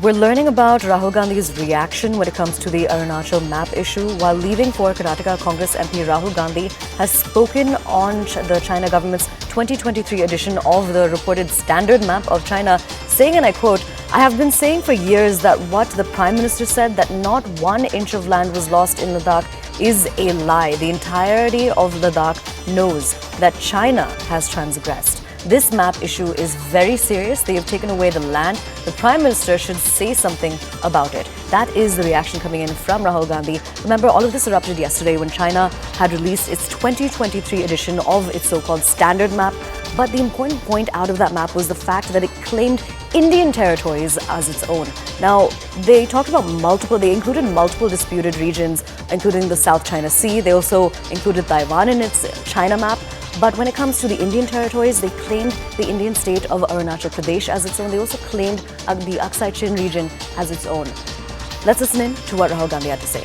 We're learning about Rahul Gandhi's reaction when it comes to the Arunachal map issue. While leaving for Karnataka, Congress MP Rahul Gandhi has spoken on the China government's 2023 edition of the reported standard map of China, saying, and I quote, "I have been saying for years that what the Prime Minister said, that not 1 inch of land was lost in Ladakh, is a lie. The entirety of Ladakh knows that China has transgressed. This map issue is very serious. They have taken away the land. The Prime Minister should say something about it." That is the reaction coming in from Rahul Gandhi. Remember, all of this erupted yesterday when China had released its 2023 edition of its so-called standard map. But the important point out of that map was the fact that it claimed Indian territories as its own. Now, they talked about they included multiple disputed regions, including the South China Sea. They also included Taiwan in its China map. But when it comes to the Indian territories, they claimed the Indian state of Arunachal Pradesh as its own. They also claimed the Aksai Chin region as its own. Let's listen in to what Rahul Gandhi had to say.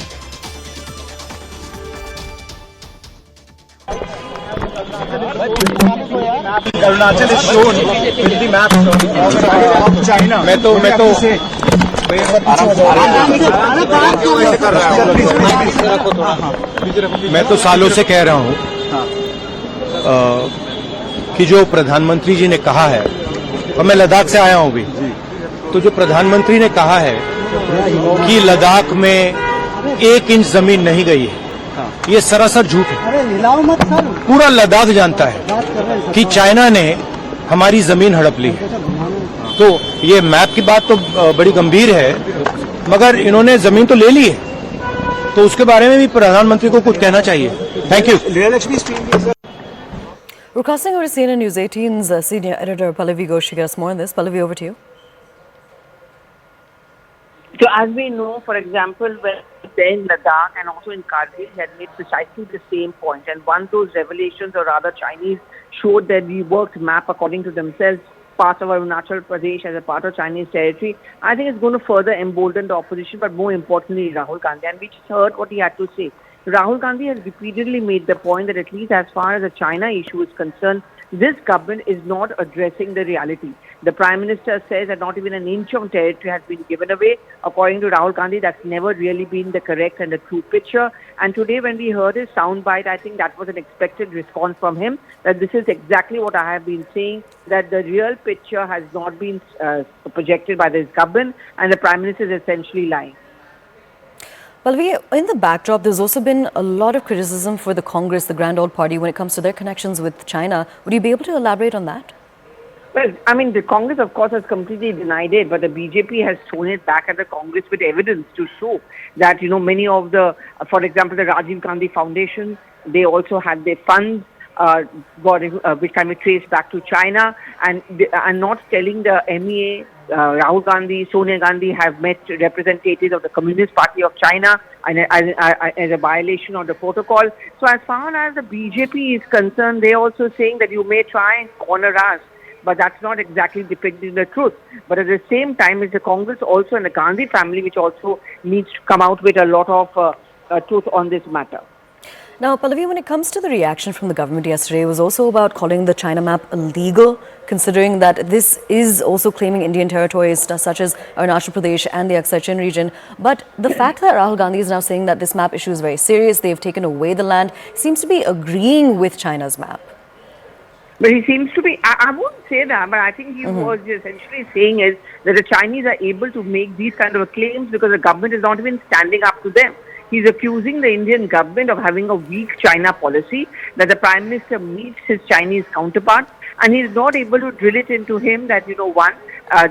Arunachal is shown with the map of China. मैं तो सालों से कह रहा हूं कि जो प्रधानमंत्री जी ने कहा है, और मैं लद्दाख से आया हूं भी, तो जो प्रधानमंत्री ने कहा है कि लद्दाख में 1 इंच जमीन नहीं गई है, ये सरासर झूठ है। पूरा लद्दाख जानता है कि चाइना ने हमारी जमीन हड़प ली है। तो ये मैप की बात तो बड़ी गंभीर है, मगर इन्होंने जमीन तो ले ली है, तो उसके बारे में भी प्रधानमंत्री को कुछ कहना चाहिए। Thank you. We're crossing over to CNN News 18's senior editor Pallavi Ghosh to get us more on this. Pallavi, over to you. So as we know, for example, when there in Ladakh and also in Kargil, he had made precisely the same point. And once those revelations, or rather Chinese, showed that reworked map according to themselves, parts of Arunachal Pradesh as a part of Chinese territory, I think it's going to further embolden the opposition, but more importantly, Rahul Gandhi. And we just heard what he had to say. Rahul Gandhi has repeatedly made the point that at least as far as the China issue is concerned, this government is not addressing the reality. The Prime Minister says that not even an inch of territory has been given away. According to Rahul Gandhi, that's never really been the correct and the true picture. And today when we heard his soundbite, I think that was an expected response from him, that this is exactly what I have been saying, that the real picture has not been projected by this government and the Prime Minister is essentially lying. Pallavi, in the backdrop, there's also been a lot of criticism for the Congress, the Grand Old Party, when it comes to their connections with China. Would you be able to elaborate on that? Well, I mean, the Congress, of course, has completely denied it, but the BJP has thrown it back at the Congress with evidence to show that, you know, many of the, for example, the Rajiv Gandhi Foundation, they also had their funds which can be traced back to China, and not telling the MEA, Rahul Gandhi, Sonia Gandhi have met representatives of the Communist Party of China as a violation of the protocol. So as far as the BJP is concerned, they're also saying that you may try and corner us, but that's not exactly depicting the truth. But at the same time, it's the Congress also and the Gandhi family which also needs to come out with a lot of truth on this matter. Now, Pallavi, when it comes to the reaction from the government yesterday, it was also about calling the China map illegal, considering that this is also claiming Indian territories such as Arunachal Pradesh and the Aksai Chin region. But the fact that Rahul Gandhi is now saying that this map issue is very serious, they've taken away the land, seems to be agreeing with China's map. But he seems to be, I wouldn't say that, but I think he was essentially saying is that the Chinese are able to make these kind of claims because the government is not even standing up to them. He's accusing the Indian government of having a weak China policy, that the Prime Minister meets his Chinese counterpart and he's not able to drill it into him that, you know, one,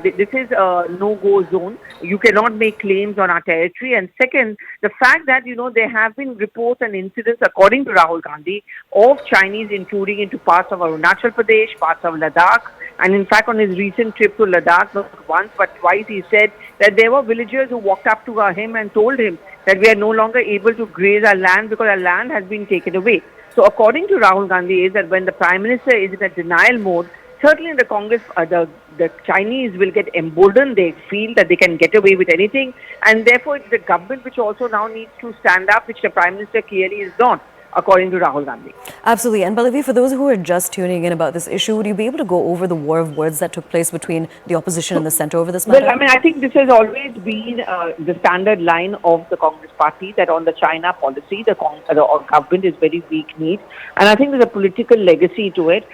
this is a no-go zone. You cannot make claims on our territory. And second, the fact that, you know, there have been reports and incidents, according to Rahul Gandhi, of Chinese intruding into parts of Arunachal Pradesh, parts of Ladakh. And in fact, on his recent trip to Ladakh, not once but twice, he said that there were villagers who walked up to him and told him that we are no longer able to graze our land because our land has been taken away. So according to Rahul Gandhi is that when the Prime Minister is in a denial mode, certainly the Congress, the Chinese will get emboldened. They feel that they can get away with anything. And therefore, it's the government which also now needs to stand up, which the Prime Minister clearly is not. according to Rahul Gandhi. Absolutely. And Pallavi, for those who are just tuning in about this issue, would you be able to go over the war of words that took place between the opposition and the centre over this matter? Well, I mean, I think this has always been the standard line of the Congress party, that on the China policy, the government is very weak-kneed. And I think there's a political legacy to it.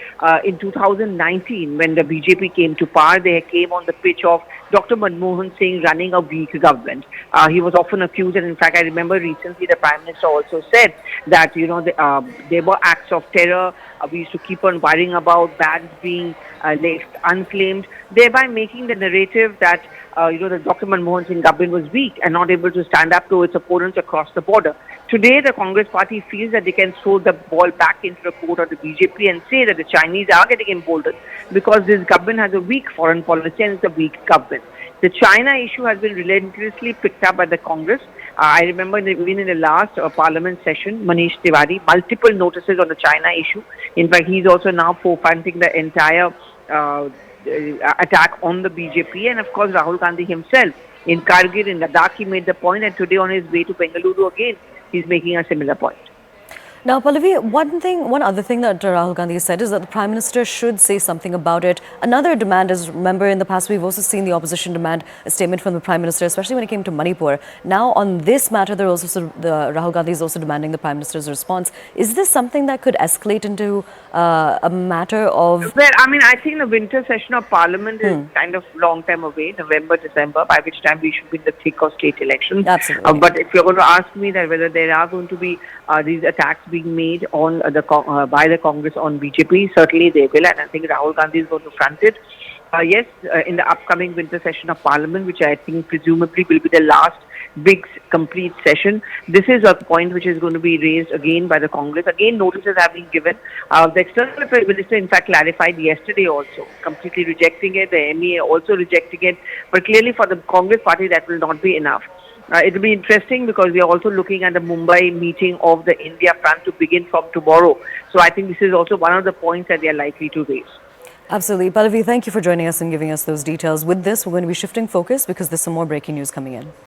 In 2019, when the BJP came to power, they came on the pitch of Dr. Manmohan Singh running a weak government. He was often accused, and in fact, I remember recently the Prime Minister also said that, there were acts of terror. We used to keep on worrying about bags being left unclaimed, thereby making the narrative that, the Dr. Manmohan Singh government was weak and not able to stand up to its opponents across the border. Today, the Congress party feels that they can throw the ball back into the court of the BJP and say that the Chinese are getting emboldened because this government has a weak foreign policy and it's a weak government. The China issue has been relentlessly picked up by the Congress. I remember even in the last Parliament session, Manish Tiwari, multiple notices on the China issue. In fact, he's also now forefronting the entire attack on the BJP. And of course, Rahul Gandhi himself, in Kargil, in Ladakh, he made the point, and today on his way to Bengaluru again, he's making a similar point. Now, Pallavi, one other thing that Rahul Gandhi said is that the Prime Minister should say something about it. Another demand is, remember, in the past we've also seen the opposition demand a statement from the Prime Minister, especially when it came to Manipur. Now, on this matter, Rahul Gandhi is also demanding the Prime Minister's response. Is this something that could escalate into a matter of... Well, I mean, I think the winter session of Parliament is kind of long time away, November, December, by which time we should be in the thick of state elections. Absolutely. But if you're going to ask me that whether there are going to be these attacks being made on by the Congress on BJP, certainly they will, and I think Rahul Gandhi is going to front it. Yes, in the upcoming winter session of Parliament, which I think presumably will be the last big complete session, this is a point which is going to be raised again by the Congress. Again, notices have been given. The External Affairs Minister, in fact, clarified yesterday also, completely rejecting it, the MEA also rejecting it, but clearly for the Congress party that will not be enough. It will be interesting because we are also looking at the Mumbai meeting of the India front to begin from tomorrow. So I think this is also one of the points that they are likely to raise. Absolutely. Pallavi, thank you for joining us and giving us those details. With this, we're going to be shifting focus because there's some more breaking news coming in.